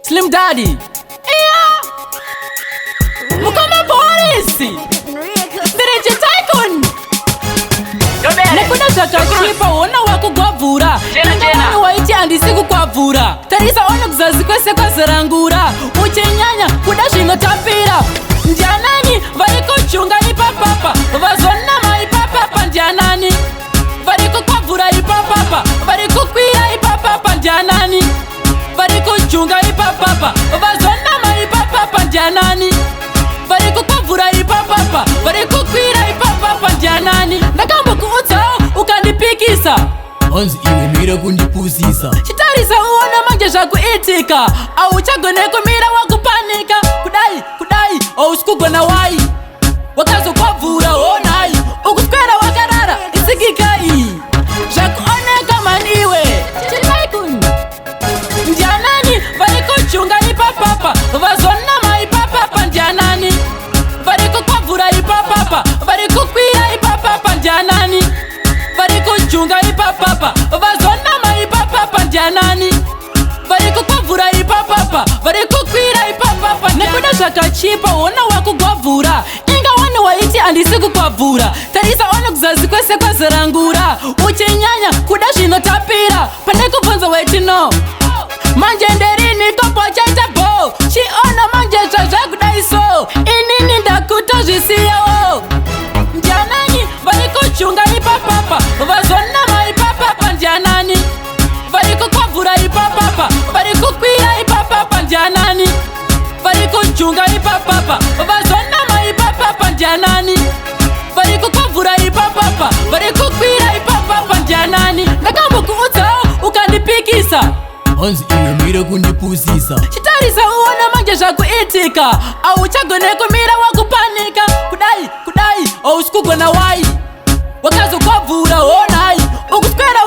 Slim Daddy. Mukama polisi. Direct Tycoon. Nekuna zvakasvipa ona wakugwabvura Inga waiti handisi kukwabvura Tarisa ono kuzazi kwese kwazarangura Uchenyanya kuda zvinotapira Ndianani variko chunga ipapapa Vazonama ipapapa ndianani Variko kwabvura ipapapa Variko kwira ipapapa ndianani Variko chunga ipapapa Vazonama ipapapa ndianani Variko kwabvura ipapapa Variko kwira ipapapa ndianani Ndakambokuudza ukandipikisa Onzi iwe mira kundipuzisa Chitarisa uona manje zvakuitika Auchagone kumira wakupanika Kudai, ausikugona wai Wakazokwabvura onai Ukuswera wakarara isikikai Zvakuoneka maniwe Tycoon. Ndianani variko chunga ipapapa Vazonama ipapapa ndianani Variko kwabvura ipapapa Variko kwira ipapapa ndianani Variko chunga ipapapa Vazonama ipapapa ndianani Variko kwabvura ipapapa Variko kwira ipapapa Nekuda zvakachipa ona wakugwabvura Inga wani waiti handisi kukwabvura Tarisa ono kuzazi kwese kwazarangura Uchenyanya kuda zvinotapira Pane kubvunza waiti no Manje nderini topochaita bo Chiona manje zvazvakudai so Inini ndakutozvisiyawo Ndianani variko chunga ipapapa Vazonama ipapapa ndianani Variko kwabvura ipapapa Variko kwira ipapapa ndianani Variko chunga ipapapa Vazonama ipapapa ndianani Variko kwabvura ipapapa Variko kwira ipapapa ndianani Ndakambokuudza ukandipikisa Onzi iwe mira kundipuzisa Chitarisa uona manje zvakuitika Auchagone kumira wakupanika Kudai, ausikugona wai Wakazokwabvura onai Ukuswera